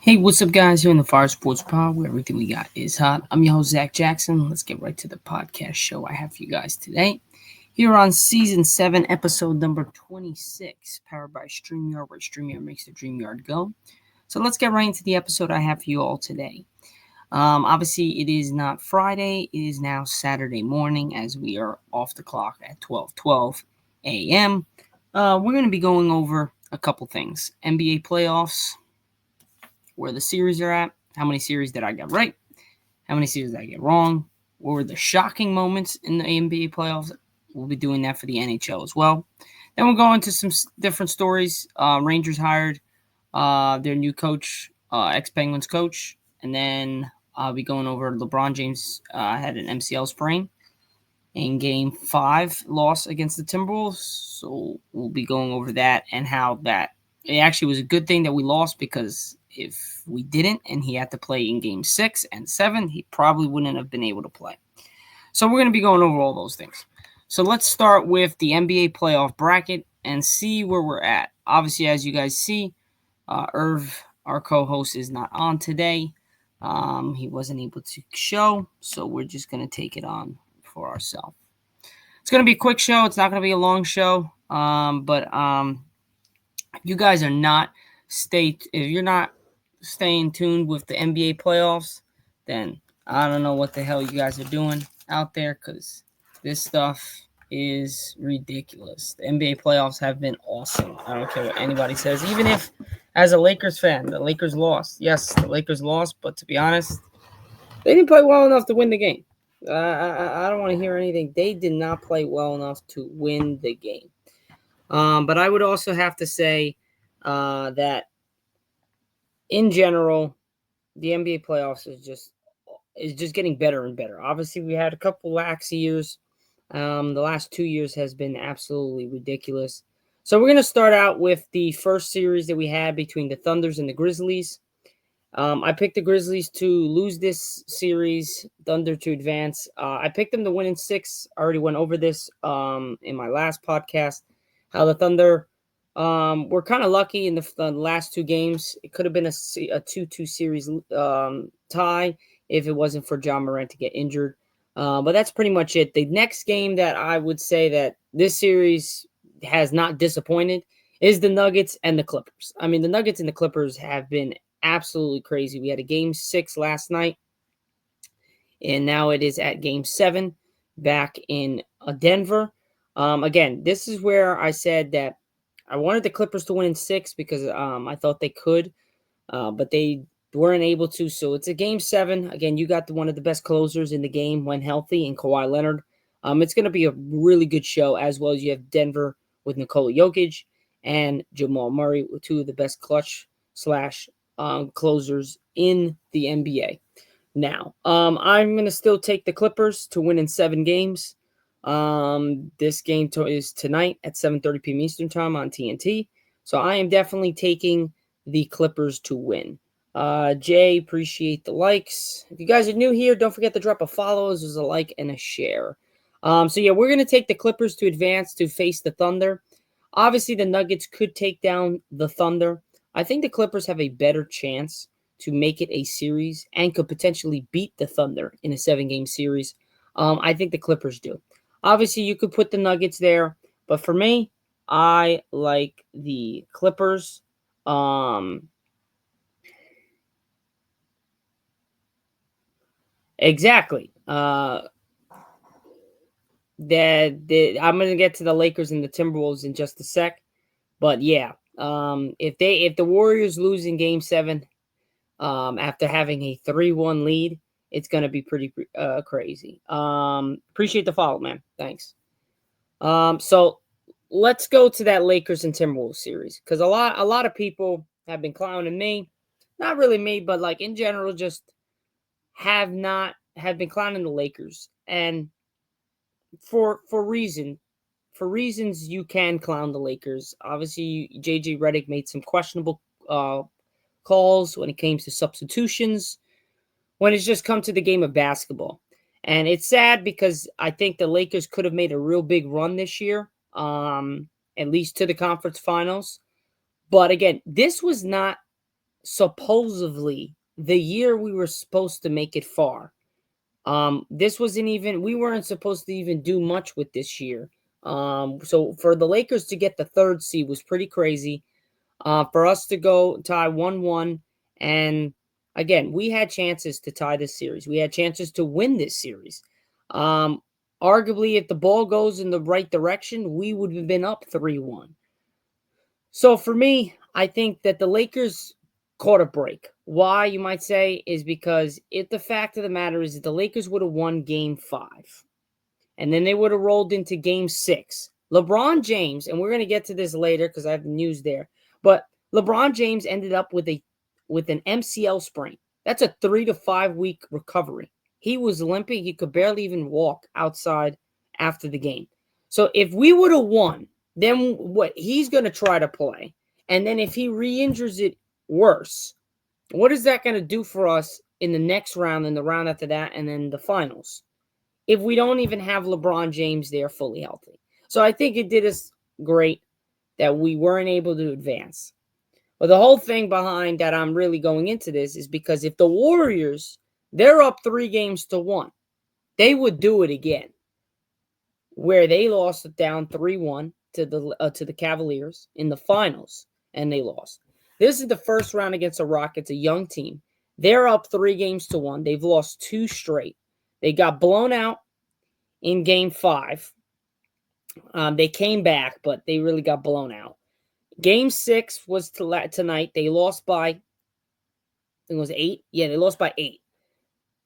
Hey, what's up, guys? Here in the Fire Sports Pod, where everything we got is hot. I'm your host, Zack Jackson. Let's get right to the podcast show I have for you guys today. Here on Season 7, Episode number 26, powered by StreamYard, where StreamYard makes the dream yard go. So let's get right into the episode I have for you all today. Obviously, it is not Friday. It is now Saturday morning as we are off the clock at 12:12 a.m. We're going to be going over a couple things. NBA playoffs, where the series are at, how many series did I get right, how many series did I get wrong, what were the shocking moments in the NBA playoffs. We'll be doing that for the NHL as well. Then we'll go into some different stories. Rangers hired their new coach, ex-Penguins coach, and then I'll be going over LeBron James had an MCL sprain in Game 5 loss against the Timberwolves. So we'll be going over that and how that it actually was a good thing that we lost, because if we didn't and he had to play in Game 6 and 7, he probably wouldn't have been able to play. So we're going to be going over all those things. So let's start with the NBA playoff bracket and see where we're at. Obviously, as you guys see, Irv, our co-host, is not on today. He wasn't able to show, so we're just going to take it on for ourselves. It's going to be a quick show. It's not going to be a long show. But you guys are not if you're not staying tuned with the NBA playoffs, then I don't know what the hell you guys are doing out there, because this stuff is ridiculous. The NBA playoffs have been awesome. I don't care what anybody says. Even if, as a Lakers fan, the Lakers lost. Yes, the Lakers lost, but to be honest, they didn't play well enough to win the game. I don't want to hear anything. They did not play well enough to win the game. But I would also have to say that in general, the NBA playoffs is just getting better and better. Obviously, we had a couple lax years. The last 2 years has been absolutely ridiculous. So we're going to start out with the first series that we had between the Thunders and the Grizzlies. I picked the Grizzlies to lose this series, Thunder to advance. I picked them to win in 6. I already went over this in my last podcast, how the Thunder were kind of lucky in the last 2 games. It could have been a 2-2 series tie if it wasn't for John Morant to get injured. But that's pretty much it. The next game that I would say that this series has not disappointed is the Nuggets and the Clippers. I mean, the Nuggets and the Clippers have been absolutely crazy. We had a Game 6 last night, and now it is at Game 7 back in Denver. Again, this is where I said that I wanted the Clippers to win in 6 because I thought they could, but they weren't able to. So it's a Game 7. Again, you got one of the best closers in the game when healthy in Kawhi Leonard. It's going to be a really good show, as well as you have Denver with Nikola Jokic and Jamal Murray, with 2 of the best clutch / closers in the NBA. Now, I'm going to still take the Clippers to win in 7 games. This game is tonight at 7:30 p.m. Eastern Time on TNT. So I am definitely taking the Clippers to win. Jay, appreciate the likes. If you guys are new here, don't forget to drop a follow. There's a like and a share. So yeah, we're going to take the Clippers to advance to face the Thunder. Obviously, the Nuggets could take down the Thunder. I think the Clippers have a better chance to make it a series and could potentially beat the Thunder in a 7-game series. I think the Clippers do. Obviously, you could put the Nuggets there, but for me, I like the Clippers. Exactly. I'm gonna get to the Lakers and the Timberwolves in just a sec, but yeah, if the Warriors lose in Game 7, after having a 3-1 lead, it's gonna be pretty crazy. Appreciate the follow, man. Thanks. So let's go to that Lakers and Timberwolves series, because a lot of people have been clowning me, not really me, but like in general, just have been clowning the Lakers, and for reasons you can clown the Lakers. Obviously, JJ Redick made some questionable calls when it came to substitutions, when it's just come to the game of basketball. And it's sad because I think the Lakers could have made a real big run this year, at least to the conference finals. But again, this was not supposedly the year we were supposed to make it far. This wasn't even, we weren't supposed to even do much with this year. So for the Lakers to get the third seed was pretty crazy. For us to go tie 1-1, and again, we had chances to tie this series. We had chances to win this series. Um, Arguably, if the ball goes in the right direction, we would have been up 3-1. So for me, I think that the Lakers caught a break. Why, you might say, is because the fact of the matter is that the Lakers would have won game 5. And then they would have rolled into game 6. LeBron James, and we're going to get to this later because I have news there, but LeBron James ended up with an MCL sprain. That's a 3 to 5 week recovery. He was limping. He could barely even walk outside after the game. So if we would have won, then what he's going to try to play. And then if he re-injures it worse, what is that going to do for us in the next round, and the round after that, and then the finals, if we don't even have LeBron James there fully healthy? So I think it did us great that we weren't able to advance. But the whole thing behind that I'm really going into this is because if the Warriors, they're up 3-1, they would do it again, where they lost it down 3-1 to the Cavaliers in the finals, and they lost. This is the first round against the Rockets, a young team. They're up 3-1. They've lost 2 straight. They got blown out in game 5. They came back, but they really got blown out. Game 6 was tonight. They lost by, I think it was 8. Yeah, they lost by 8.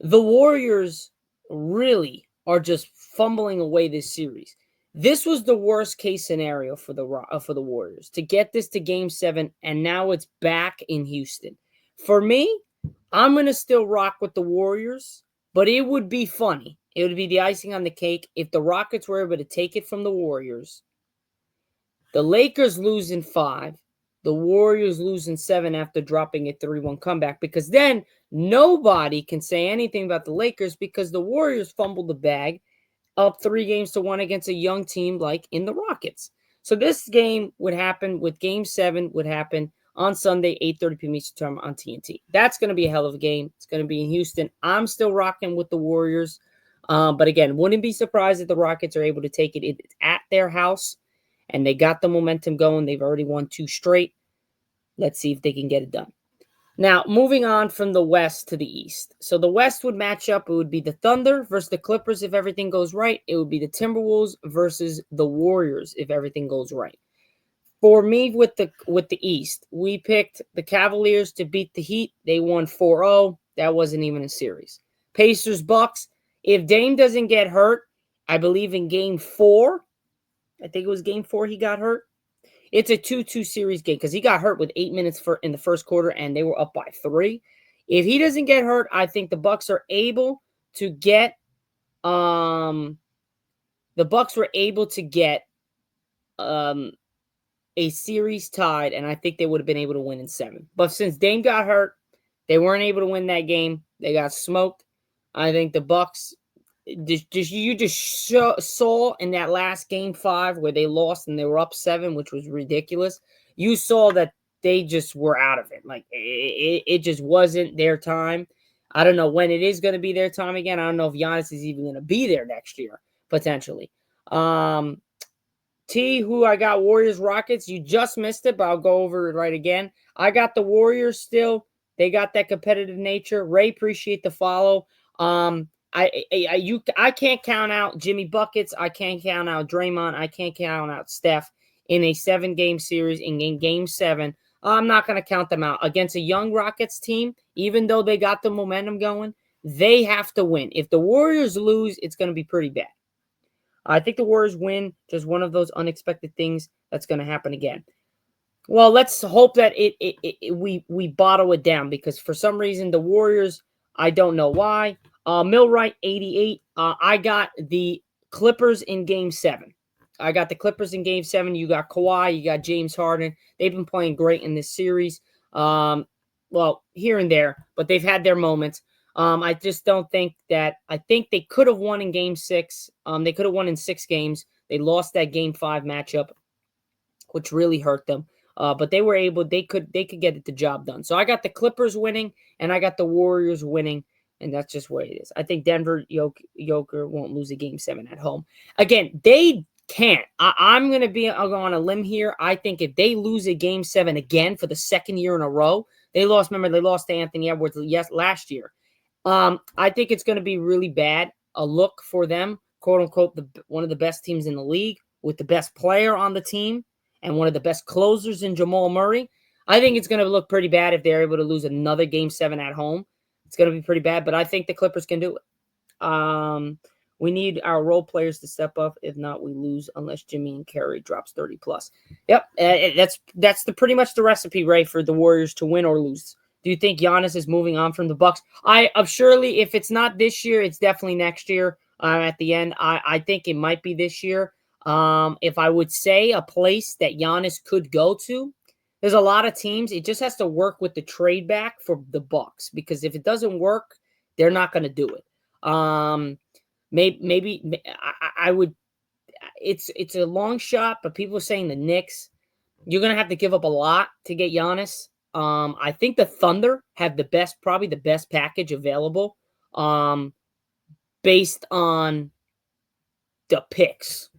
The Warriors really are just fumbling away this series. This was the worst case scenario for the Warriors, to get this to game 7, and now it's back in Houston. For me, I'm going to still rock with the Warriors, but it would be funny. It would be the icing on the cake if the Rockets were able to take it from the Warriors. The Lakers lose in 5. The Warriors lose in 7 after dropping a 3-1 comeback, because then nobody can say anything about the Lakers because the Warriors fumbled the bag up 3-1 against a young team like in the Rockets. So this game would happen with game 7 would happen on Sunday, 8:30 p.m. Eastern Time on TNT. That's going to be a hell of a game. It's going to be in Houston. I'm still rocking with the Warriors. But again, wouldn't be surprised if the Rockets are able to take it. It's at their house, and they got the momentum going. They've already won 2 straight. Let's see if they can get it done. Now, moving on from the West to the East. So the West would match up. It would be the Thunder versus the Clippers if everything goes right. It would be the Timberwolves versus the Warriors if everything goes right. For me, with the East, we picked the Cavaliers to beat the Heat. They won 4-0. That wasn't even a series. Pacers, Bucks. If Dame doesn't get hurt, I believe in game 4. I think it was game 4 he got hurt. It's a 2-2 series game because he got hurt with 8 minutes in the first quarter, and they were up by 3. If he doesn't get hurt, I think the Bucks are able to get a series tied, and I think they would have been able to win in 7. But since Dame got hurt, they weren't able to win that game. They got smoked. I think the Bucks, saw in that last game 5 where they lost and they were up 7, which was ridiculous. You saw that they just were out of it. Like it just wasn't their time. I don't know when it is going to be their time again. I don't know if Giannis is even going to be there next year, potentially. Who I got? Warriors, Rockets. You just missed it, but I'll go over it right again. I got the Warriors still. They got that competitive nature. Ray, appreciate the follow. I can't count out Jimmy Buckets. I can't count out Draymond. I can't count out Steph in a 7-game series. In game 7, I'm not going to count them out against a young Rockets team. Even though they got the momentum going, they have to win. If the Warriors lose, it's going to be pretty bad. I think the Warriors win. Just one of those unexpected things that's going to happen again. Well, let's hope that we bottle it down, because for some reason the Warriors, I don't know why. Millwright 88. I got the Clippers in game 7. I got the Clippers in game 7. You got Kawhi. You got James Harden. They've been playing great in this series. Well, here and there, but they've had their moments. I just don't think that. I think they could have won in game 6. They could have won in 6 games. They lost that game 5 matchup, which really hurt them. But they could get the job done. So I got the Clippers winning, and I got the Warriors winning, and that's just what it is. I think Denver Joker won't lose a game 7 at home. Again, they can't. I'll go on a limb here. I think if they lose a game 7 again for the second year in a row, they lost to Anthony Edwards last year. I think it's going to be really bad. A look for them, quote unquote, one of the best teams in the league with the best player on the team and one of the best closers in Jamal Murray. I think it's going to look pretty bad if they're able to lose another game 7 at home. It's going to be pretty bad, but I think the Clippers can do it. We need our role players to step up. If not, we lose unless Jimmy and Kerry drops 30 plus. Yep, that's pretty much the recipe, Ray, for the Warriors to win or lose. Do you think Giannis is moving on from the Bucks? Surely, if it's not this year, it's definitely next year. At the end, I think it might be this year. If I would say a place that Giannis could go to, there's a lot of teams. It just has to work with the trade back for the Bucks, because if it doesn't work, they're not going to do it. Maybe I would. It's a long shot, but people are saying the Knicks. You're going to have to give up a lot to get Giannis. I think the Thunder have probably the best package available, based on the picks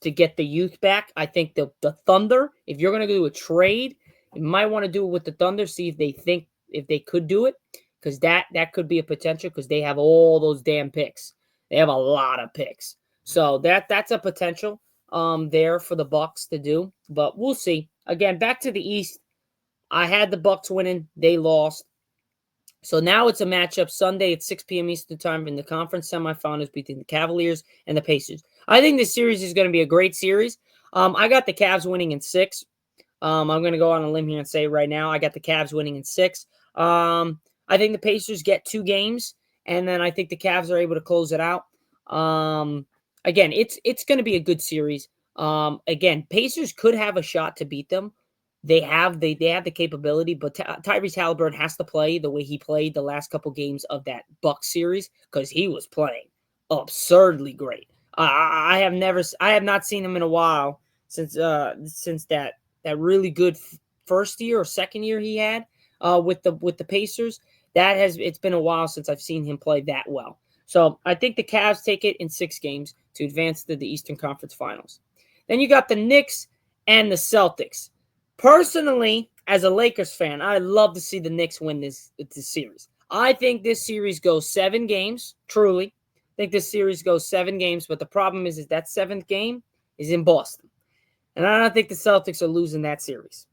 to get the youth back. I think the Thunder, if you're going to do a trade, you might want to do it with the Thunder, see if they could do it, because that could be a potential, because they have all those damn picks. They have a lot of picks. So that's a potential there for the Bucks to do, but we'll see. Again, back to the East. I had the Bucks winning. They lost. So now it's a matchup Sunday at 6 p.m. Eastern Time in the conference semifinals between the Cavaliers and the Pacers. I think this series is going to be a great series. I got the Cavs winning in 6. I'm going to go on a limb here and say right now I got the Cavs winning in 6. I think the Pacers get 2 games, and then I think the Cavs are able to close it out. Again, it's going to be a good series. Again, Pacers could have a shot to beat them. They have the capability, but Tyrese Halliburton has to play the way he played the last couple games of that Bucks series, because he was playing absurdly great. I have not seen him in a while since that really good first year or second year he had with the Pacers. It's been a while since I've seen him play that well. So I think the Cavs take it in 6 games to advance to the Eastern Conference Finals. Then you got the Knicks and the Celtics. Personally, as a Lakers fan, I love to see the Knicks win this series. I think this series goes 7 games, truly. I think this series goes 7 games, but the problem is that 7th game is in Boston. And I don't think the Celtics are losing that series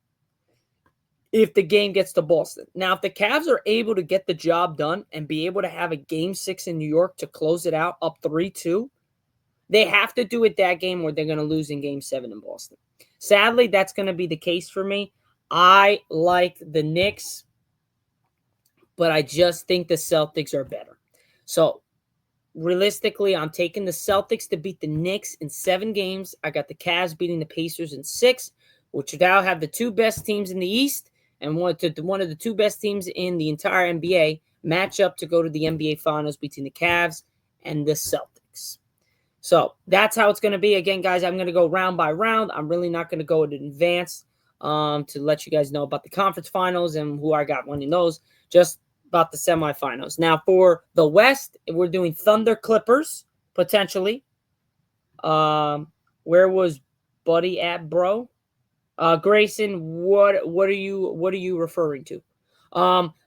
if the game gets to Boston. Now, if the Cavs are able to get the job done and be able to have a game 6 in New York to close it out up 3-2, they have to do it that game or they're going to lose in game 7 in Boston. Sadly, that's going to be the case for me. I like the Knicks, but I just think the Celtics are better. So, realistically, I'm taking the Celtics to beat the Knicks in 7 games. I got the Cavs beating the Pacers in 6, which now have the 2 best teams in the East and one of the 2 best teams in the entire NBA match up to go to the NBA Finals between the Cavs and the Celtics. So that's how it's going to be. Again, guys, I'm going to go round by round. I'm really not going to go in advance to let you guys know about the conference finals and who I got winning those, just about the semifinals. Now, for the West, we're doing Thunder Clippers, potentially. Where was Buddy at, bro? Grayson, what are you referring to?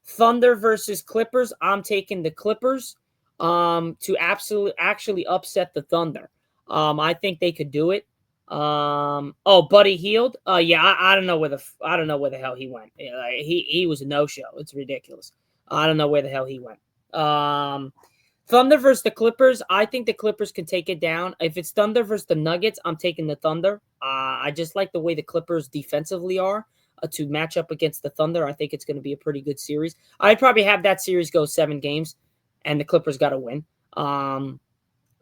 Thunder versus Clippers. I'm taking the Clippers to actually upset the Thunder. I think they could do it. Buddy Hield. Yeah, I don't know where the hell he went. He was a no-show. It's ridiculous. I don't know where the hell he went. Thunder versus the Clippers. I think the Clippers can take it down. If it's Thunder versus the Nuggets, I'm taking the Thunder. I just like the way the Clippers defensively are to match up against the Thunder. I think it's going to be a pretty good series. I'd probably have that series go 7 games, and the Clippers got to win.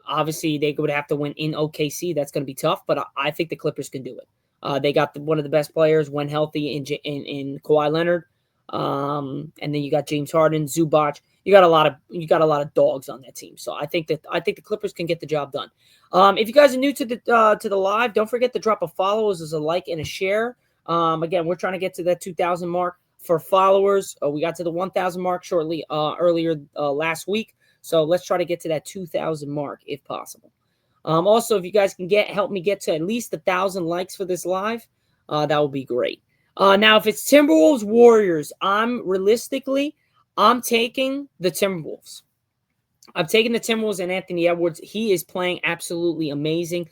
Obviously, they would have to win in OKC. That's going to be tough, but I think the Clippers can do it. They got one of the best players when healthy in Kawhi Leonard, and then you got James Harden, Zubac. You got a lot of dogs on that team. So I think the Clippers can get the job done. If you guys are new to the live, don't forget to drop a follow, as a like and a share. Again, we're trying to get to that 2,000 mark for followers. We got to the 1,000 mark shortly earlier last week. So let's try to get to that 2,000 mark if possible. Also, if you guys can help me get to at least 1,000 likes for this live, that would be great. Now, if it's Timberwolves Warriors, I'm taking the Timberwolves. I'm taking the Timberwolves and Anthony Edwards. He is playing absolutely amazing.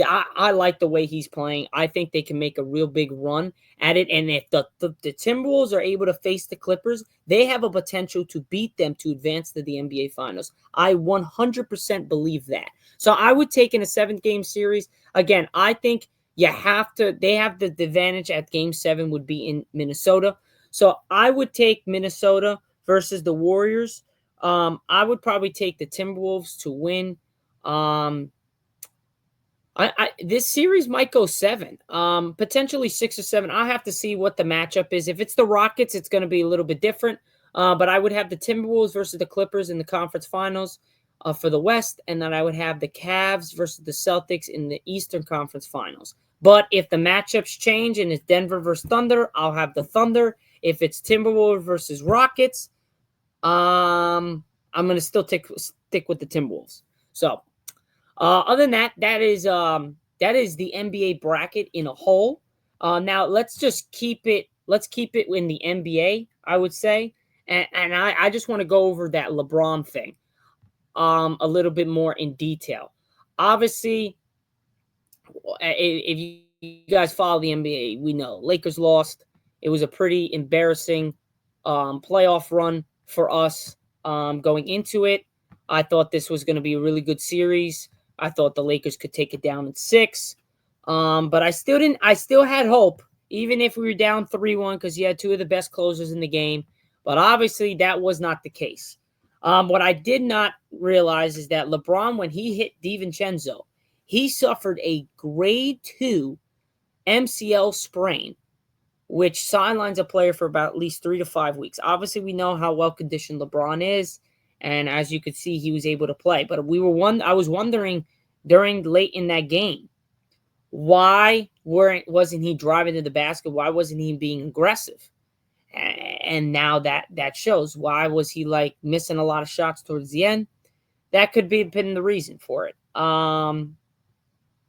I like the way he's playing. I think they can make a real big run at it. And if the Timberwolves are able to face the Clippers, they have a potential to beat them to advance to the NBA Finals. I 100% believe that. So I would take in a 7-game series. Again, I think they have the advantage at Game 7 would be in Minnesota. So I would take Minnesota versus the Warriors. I would probably take the Timberwolves to win. This series might go 7, potentially 6 or 7. I'll have to see what the matchup is. If it's the Rockets, it's going to be a little bit different. But I would have the Timberwolves versus the Clippers in the conference finals for the West, and then I would have the Cavs versus the Celtics in the Eastern Conference Finals. But if the matchups change and it's Denver versus Thunder, I'll have the Thunder. If it's Timberwolves versus Rockets, I'm going to still stick with the Timberwolves. So, other than that, that is the NBA bracket in a whole. Now let's just keep it. Let's keep it in the NBA, I would say, and I just want to go over that LeBron thing, a little bit more in detail. Obviously, if you guys follow the NBA, we know Lakers lost. It was a pretty embarrassing playoff run for us going into it. I thought this was going to be a really good series. I thought the Lakers could take it down in 6. But I still didn't. I still had hope, even if we were down 3-1, because you had 2 of the best closers in the game. But obviously, that was not the case. What I did not realize is that LeBron, when he hit DiVincenzo, he suffered a grade 2 MCL sprain, which sidelines a player for about at least 3 to 5 weeks. Obviously, we know how well-conditioned LeBron is. And as you could see, he was able to play. But I was wondering during late in that game, why wasn't he driving to the basket? Why wasn't he being aggressive? And now that shows. Why was he missing a lot of shots towards the end? That could be been the reason for it.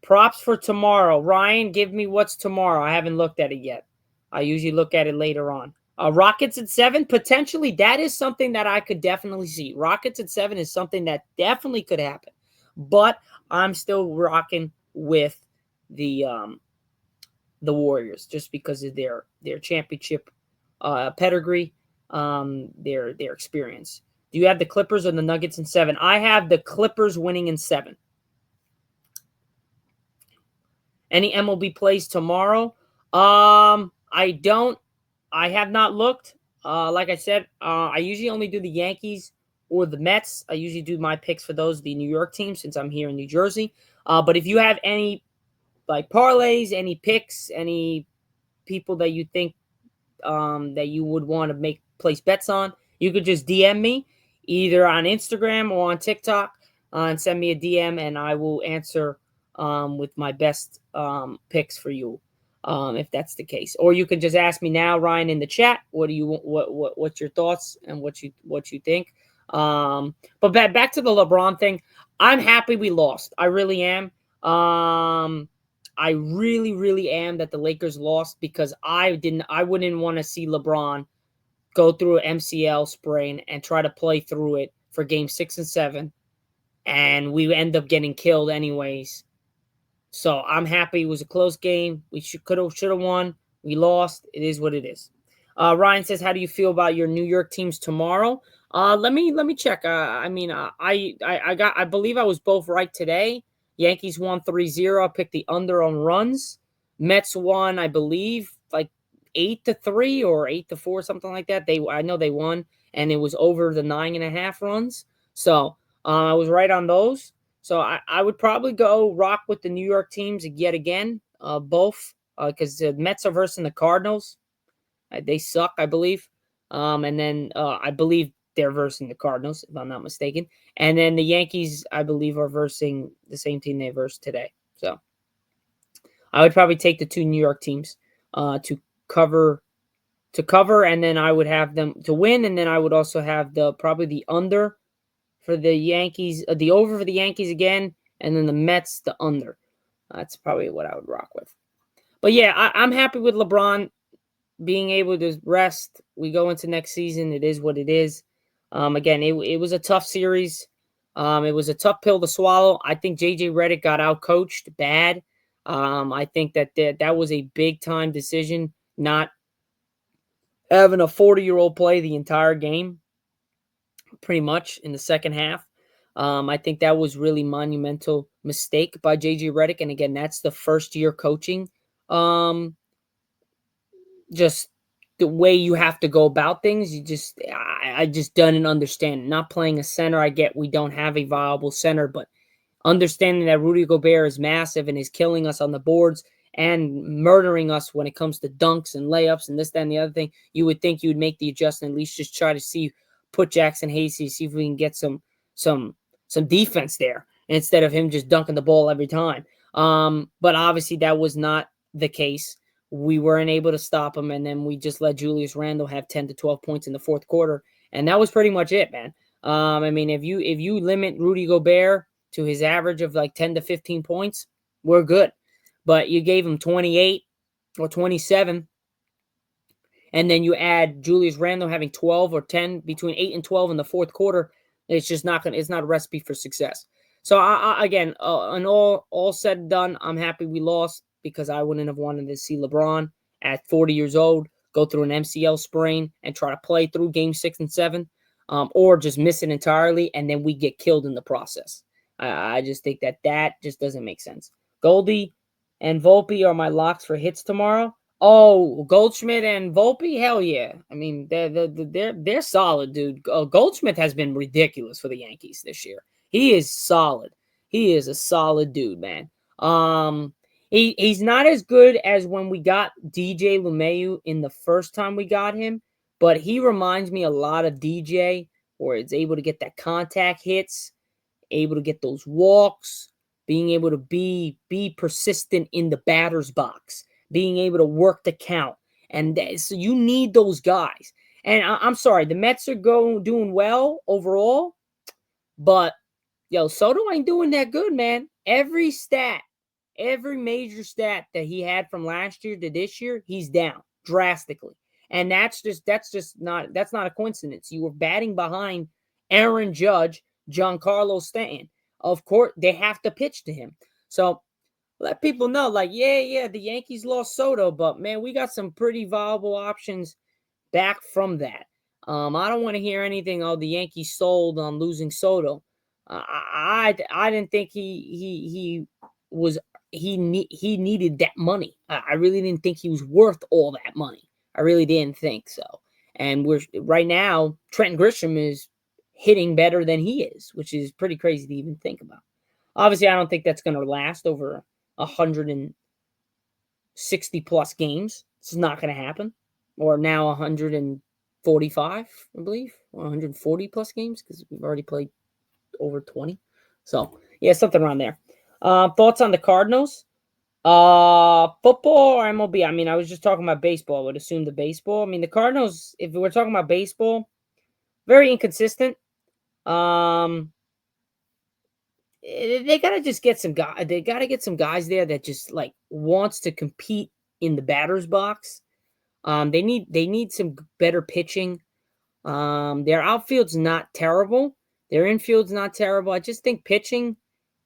Props for tomorrow. Ryan, give me what's tomorrow. I haven't looked at it yet. I usually look at it later on. Rockets at 7, potentially, that is something that I could definitely see. Rockets at 7 is something that definitely could happen. But I'm still rocking with the Warriors just because of their championship pedigree, their experience. Do you have the Clippers or the Nuggets in 7? I have the Clippers winning in 7. Any MLB plays tomorrow? I don't. I have not looked. Like I said, I usually only do the Yankees or the Mets. I usually do my picks for those, the New York team, since I'm here in New Jersey. But if you have any parlays, any picks, any people that you think that you would want to place bets on, you could just DM me either on Instagram or on TikTok and send me a DM, and I will answer with my best picks for you. If that's the case, or you can just ask me now, Ryan, in the chat. What's your thoughts and what you think? But back to the LeBron thing. I'm happy we lost. I really am. I really, really am that the Lakers lost because I wouldn't want to see LeBron go through an MCL sprain and try to play through it for game 6 and 7, and we end up getting killed anyways. So I'm happy it was a close game. We should have won. We lost. It is what it is. Ryan says, "How do you feel about your New York teams tomorrow?" Let me check. I believe I was both right today. Yankees won 3-0. I picked the under on runs. Mets won, I believe, 8-3 or 8-4, something like that. I know they won, and it was over the 9.5 runs. So I was right on those. So I would probably go rock with the New York teams yet again, both, because the Mets are versing the Cardinals. They suck, I believe. And then I believe they're versing the Cardinals, if I'm not mistaken. And then the Yankees, I believe, are versing the same team they versed today. So I would probably take the 2 New York teams. to cover and then I would have them to win, and then I would also have probably the under for the Yankees, the over for the Yankees again, and then the Mets the under. That's probably what I would rock with. But yeah, I'm happy with LeBron being able to rest. We go into next season. It is what it is. Again, it was a tough series. It was a tough pill to swallow. I think JJ Redick got out coached bad. I think that was a big time decision, not having a 40-year-old play the entire game, pretty much in the second half. I think that was really monumental mistake by JJ Redick. And again, that's the first year coaching. Just the way you have to go about things. I just didn't understand. Not playing a center, I get we don't have a viable center, but understanding that Rudy Gobert is massive and is killing us on the boards and murdering us when it comes to dunks and layups and this, that, and the other thing, you would think you would make the adjustment, at least just try to put Jackson Hasty, see if we can get some defense there instead of him just dunking the ball every time. But obviously that was not the case. We weren't able to stop him, and then we just let Julius Randle have 10 to 12 points in the fourth quarter, and that was pretty much it, man. I mean, if you limit Rudy Gobert to his average of like 10 to 15 points, we're good. But you gave him 28 or 27, and then you add Julius Randle having 12 or 10, between 8 and 12 in the fourth quarter, it's not a recipe for success. So again, and all said and done, I'm happy we lost, because I wouldn't have wanted to see LeBron at 40 years old go through an MCL sprain and try to play through game 6 and 7, or just miss it entirely, and then we get killed in the process. I just think that just doesn't make sense. Goldie and Volpe are my locks for hits tomorrow. Oh, Goldschmidt and Volpe, hell yeah! I mean, they're solid, dude. Goldschmidt has been ridiculous for the Yankees this year. He is solid. He is a solid dude, man. He's not as good as when we got DJ LeMahieu in the first time we got him, but he reminds me a lot of DJ, where it's able to get that contact hits, able to get those walks, being able to be persistent in the batter's box, being able to work the count. And so you need those guys. And I'm sorry, the Mets are doing well overall, but Soto ain't doing that good, man. Every major stat that he had from last year to this year, he's down drastically. And that's not a coincidence. You were batting behind Aaron Judge, Giancarlo Stanton. Of course, they have to pitch to him. So let people know, like, yeah, the Yankees lost Soto, but man, we got some pretty viable options back from that. I don't want to hear anything. Oh, the Yankees sold on losing Soto. I didn't think he needed that money. I really didn't think he was worth all that money. I really didn't think so. And right now, Trent Grisham is hitting better than he is, which is pretty crazy to even think about. Obviously, I don't think that's going to last over 160 plus games. This is not going to happen. Or now 145, I believe, or 140 plus games, because we've already played over 20. So yeah, something around there. Thoughts on the Cardinals? Football or MLB? I mean, I was just talking about baseball. I would assume the baseball. I mean, the Cardinals, if we're talking about baseball, very inconsistent. They gotta just get some guys. They gotta get some guys there that just like wants to compete in the batter's box. They need some better pitching. Their outfield's not terrible. Their infield's not terrible. I just think pitching,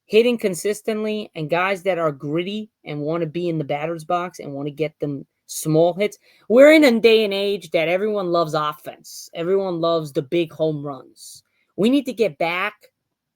hitting consistently, and guys that are gritty and want to be in the batter's box and want to get them small hits. We're in a day and age that everyone loves offense. Everyone loves the big home runs. We need to get back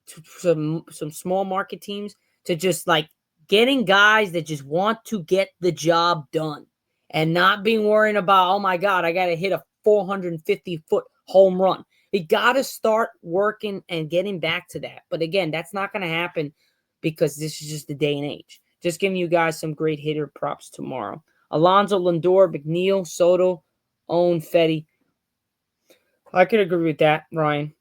to some small market teams to just like getting guys that just want to get the job done and not being worrying about, oh my God, I got to hit a 450-foot home run. We got to start working and getting back to that. But again, that's not going to happen because this is just the day and age. Just giving you guys some great hitter props tomorrow. Alonso, Lindor, McNeil, Soto, Owen, Fetty. I could agree with that, Ryan.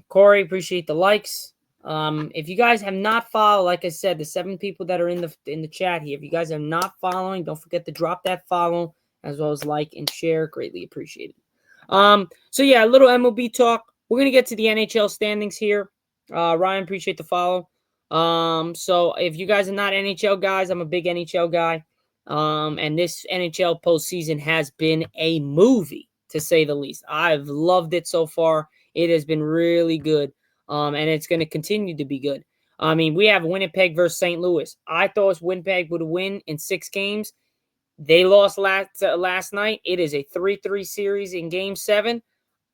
Corey, appreciate the likes. If you guys have not followed, like I said, the 7 people that are in the chat here, if you guys are not following, don't forget to drop that follow as well as like and share. Greatly appreciated. So yeah, a little MLB talk. We're gonna get to the NHL standings here. Ryan, appreciate the follow. So if you guys are not NHL guys, I'm a big NHL guy. And this NHL postseason has been a movie, to say the least. I've loved it so far. It has been really good. And it's going to continue to be good. I mean, we have Winnipeg versus St. Louis. I thought Winnipeg would win in 6 games. They lost last night. It is a 3-3 series in Game 7.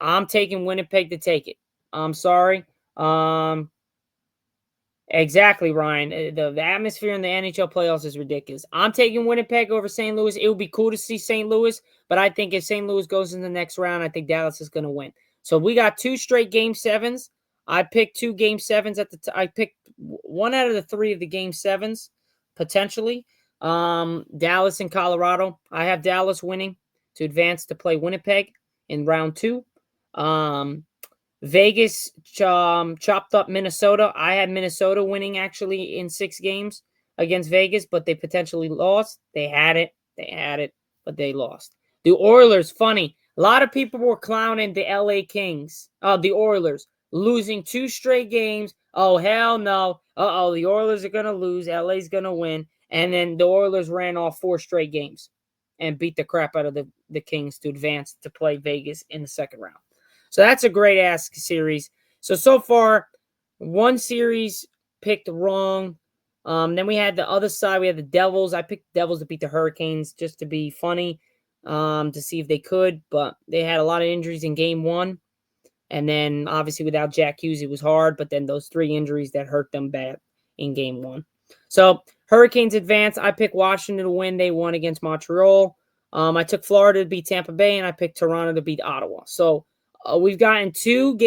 I'm taking Winnipeg to take it. I'm sorry. Exactly, Ryan. The atmosphere in the NHL playoffs is ridiculous. I'm taking Winnipeg over St. Louis. It would be cool to see St. Louis, but I think if St. Louis goes in the next round, I think Dallas is going to win. So we got 2 straight Game 7s. I picked 2 Game 7s at the I picked 1 out of the 3 of the Game 7s, potentially. Dallas and Colorado. I have Dallas winning to advance to play Winnipeg in round 2. Vegas chopped up Minnesota. I had Minnesota winning actually in 6 games against Vegas, but they potentially lost. They had it, but they lost. The Oilers, funny. A lot of people were clowning the LA Kings, the Oilers, losing 2 straight games. Oh, hell no. The Oilers are going to lose. LA's going to win. And then the Oilers ran off 4 straight games and beat the crap out of the Kings to advance to play Vegas in the second round. So that's a great-ass series. So far, 1 series picked wrong. Then we had the other side. We had the Devils. I picked the Devils to beat the Hurricanes just to be funny, to see if they could. But they had a lot of injuries in Game 1. And then, obviously, without Jack Hughes, it was hard. But then those 3 injuries that hurt them bad in Game 1. So, Hurricanes advance. I picked Washington to win. They won against Montreal. I took Florida to beat Tampa Bay, and I picked Toronto to beat Ottawa. So, we've gotten 2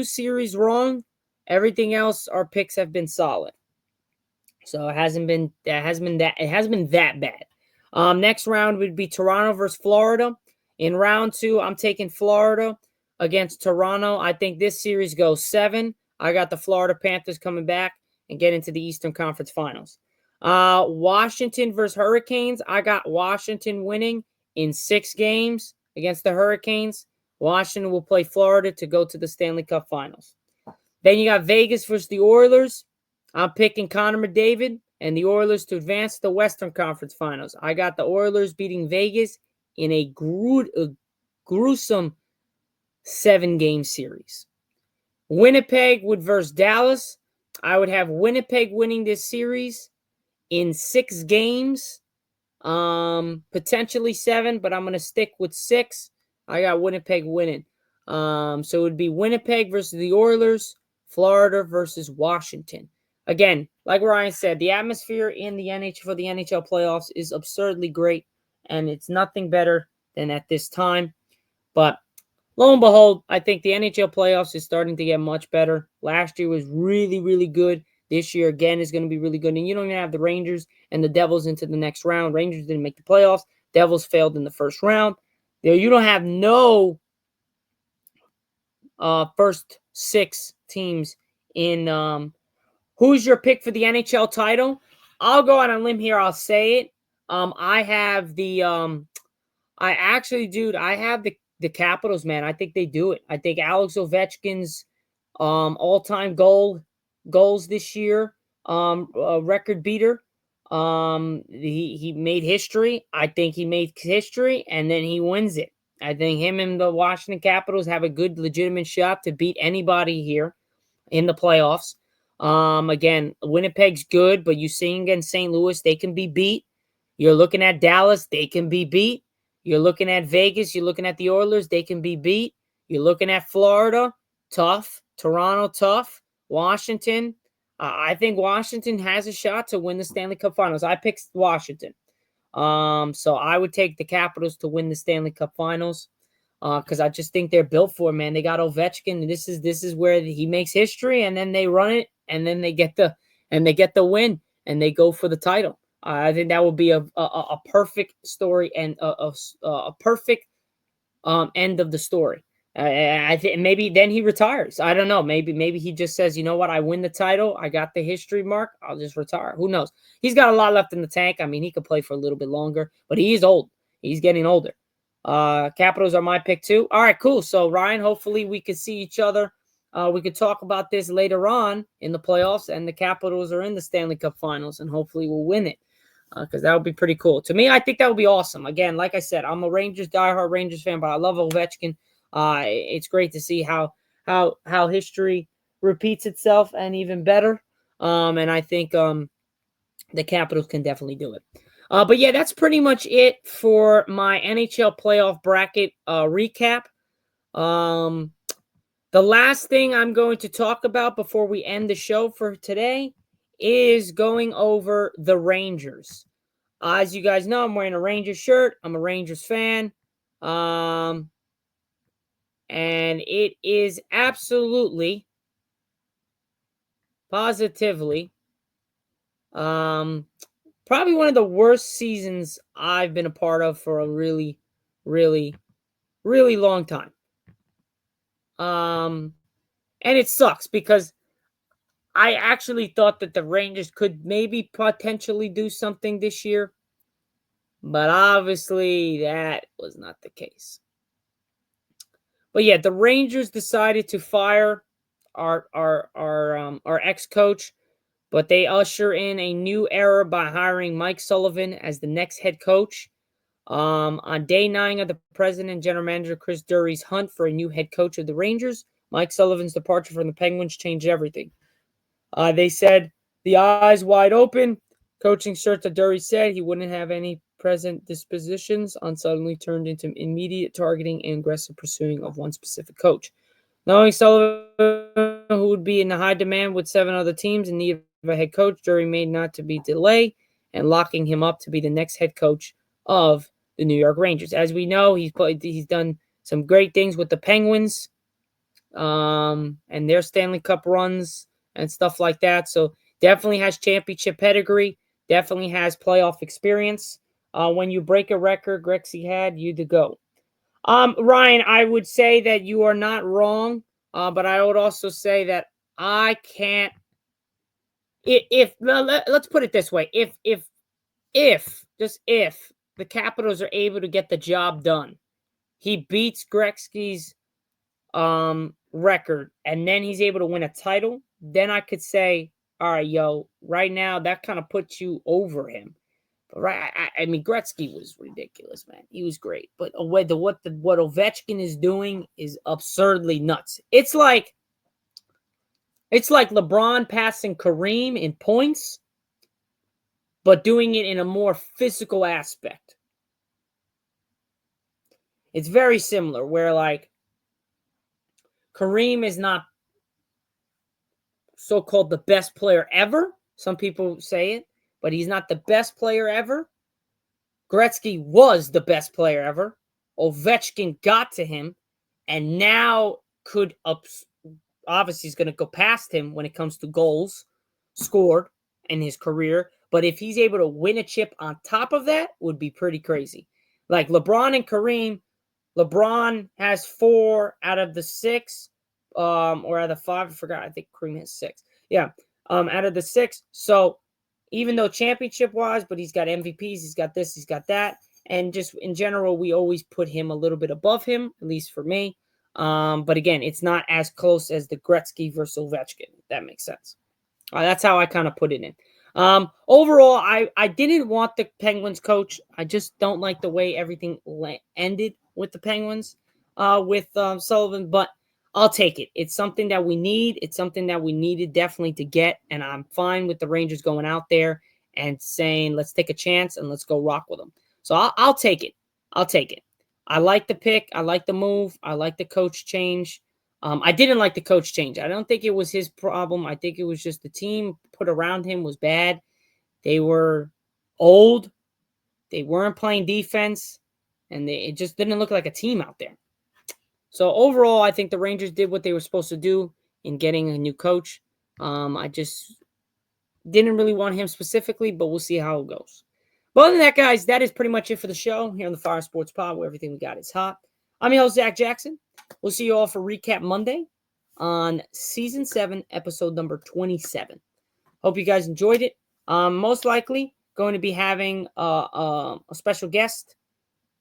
series wrong. Everything else, our picks have been solid. So it hasn't been that bad. Next round would be Toronto versus Florida. In round 2, I'm taking Florida against Toronto. I think this series goes 7. I got the Florida Panthers coming back and get into the Eastern Conference Finals. Washington versus Hurricanes. I got Washington winning in 6 games against the Hurricanes. Washington will play Florida to go to the Stanley Cup Finals. Then you got Vegas versus the Oilers. I'm picking Connor McDavid and the Oilers to advance to the Western Conference Finals. I got the Oilers beating Vegas in a gruesome 7-game series. Winnipeg versus Dallas. I would have Winnipeg winning this series in 6 games. Potentially 7, but I'm going to stick with 6. I got Winnipeg winning. So it would be Winnipeg versus the Oilers, Florida versus Washington. Again, like Ryan said, the atmosphere in the NHL for the NHL playoffs is absurdly great, and it's nothing better than at this time. But lo and behold, I think the NHL playoffs is starting to get much better. Last year was really, really good. This year, again, is going to be really good. And you don't even have the Rangers and the Devils into the next round. Rangers didn't make the playoffs. Devils failed in the first round. You don't have no first 6 teams in. Who's your pick for the NHL title? I'll go out on a limb here. I'll say it. I have the I have the Capitals, man. I think they do it. I think Alex Ovechkin's all-time goals this year, record beater. He made history. I think he made history, and then he wins it. I think him and the Washington Capitals have a good, legitimate shot to beat anybody here in the playoffs. Again, Winnipeg's good, but you see against St. Louis, they can be beat. You're looking at Dallas, they can be beat. You're looking at Vegas, you're looking at the Oilers, they can be beat. You're looking at Florida, tough. Toronto, tough. Washington, I think Washington has a shot to win the Stanley Cup Finals. I picked Washington. So I would take the Capitals to win the Stanley Cup Finals. Because I just think they're built for it, man. They got Ovechkin. This is where he makes history, and then they run it, and then they get the win, and they go for the title. I think that would be a perfect story and a perfect end of the story. I think maybe then he retires. I don't know. Maybe he just says, you know what? I win the title. I got the history mark. I'll just retire. Who knows? He's got a lot left in the tank. I mean, he could play for a little bit longer, but he is old. He's getting older. Capitals are my pick too. All right, cool. So Ryan, hopefully we could see each other. We could talk about this later on in the playoffs, and the Capitals are in the Stanley Cup Finals, and hopefully we'll win it. Because that would be pretty cool. To me, I think that would be awesome. Again, like I said, I'm a diehard Rangers fan, but I love Ovechkin. It's great to see how history repeats itself and even better. And I think the Capitals can definitely do it. But yeah, that's pretty much it for my NHL playoff bracket recap. The last thing I'm going to talk about before we end the show for today is going over the Rangers. As you guys know, I'm wearing a Rangers shirt. I'm a Rangers fan. And it is absolutely, positively, probably one of the worst seasons I've been a part of for a really, really, really long time. And it sucks because I actually thought that the Rangers could maybe potentially do something this year, but obviously that was not the case. But yeah, the Rangers decided to fire our ex-coach, but they usher in a new era by hiring Mike Sullivan as the next head coach. On day 9 of the president and general manager Chris Drury's hunt for a new head coach of the Rangers, Mike Sullivan's departure from the Penguins changed everything. They said the eyes wide open. Coaching search that Drury said he wouldn't have any present dispositions on suddenly turned into immediate targeting and aggressive pursuing of one specific coach. Knowing Sullivan, who would be in high demand with 7 other teams in need of a head coach, Drury made not to be delay and locking him up to be the next head coach of the New York Rangers. As we know, he's done some great things with the Penguins, and their Stanley Cup runs and stuff like that. So definitely has championship pedigree, definitely has playoff experience. When you break a record Gretzky had, you to go. Ryan, I would say that you are not wrong, but I would also say that I can't. Let's put it this way: if the Capitals are able to get the job done, he beats Gretzky's record, and then he's able to win a title, then I could say, all right, yo, right now that kind of puts you over him. But I mean, Gretzky was ridiculous, man. He was great, but what Ovechkin is doing is absurdly nuts. It's like LeBron passing Kareem in points, but doing it in a more physical aspect. It's very similar, where like Kareem is not so-called the best player ever. Some people say it, but he's not the best player ever. Gretzky was the best player ever. Ovechkin got to him, and now could obviously he's going to go past him when it comes to goals scored in his career. But if he's able to win a chip on top of that, would be pretty crazy. Like LeBron and Kareem, LeBron has 4 out of the 6, or out of the 5. I forgot. I think Kareem has 6. Yeah, out of the 6. So even though championship wise, but he's got MVPs, he's got this, he's got that, and just in general, we always put him a little bit above him, at least for me. But again, it's not as close as the Gretzky versus Ovechkin. If that makes sense. That's how I kind of put it in. Overall, I didn't want the Penguins coach. I just don't like the way everything ended with the Penguins, with Sullivan, but I'll take it. It's something that we need. It's something that we needed definitely to get, and I'm fine with the Rangers going out there and saying, let's take a chance and let's go rock with them. So I'll take it. I'll take it. I like the pick. I like the move. I like the coach change. I didn't like the coach change. I don't think it was his problem. I think it was just the team put around him was bad. They were old. They weren't playing defense, and it just didn't look like a team out there. So overall, I think the Rangers did what they were supposed to do in getting a new coach. I just didn't really want him specifically, but we'll see how it goes. But other than that, guys, that is pretty much it for the show here on the Fire Sports Pod, where everything we got is hot. I'm your host, Zach Jackson. We'll see you all for Recap Monday on Season 7, Episode number 27. Hope you guys enjoyed it. Most likely going to be having a special guest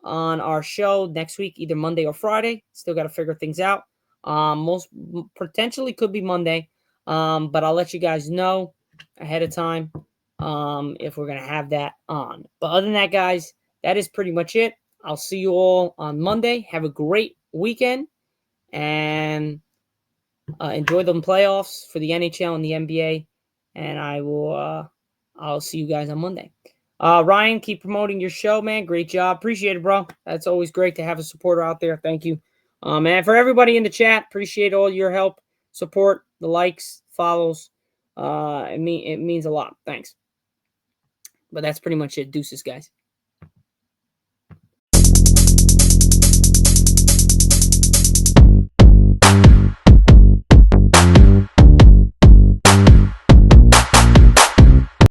on our show next week, either Monday or Friday. Still got to figure things out. Most potentially could be Monday, but I'll let you guys know ahead of time if we're gonna have that on. But other than that, guys, that is pretty much it. I'll see you all on Monday. Have a great weekend and enjoy the playoffs for the NHL and the NBA. And I'll see you guys on Monday. Ryan, keep promoting your show, man. Great job. Appreciate it, bro. That's always great to have a supporter out there. Thank you. And for everybody in the chat, appreciate all your help, support, the likes, follows. It means a lot. Thanks. But that's pretty much it. Deuces, guys.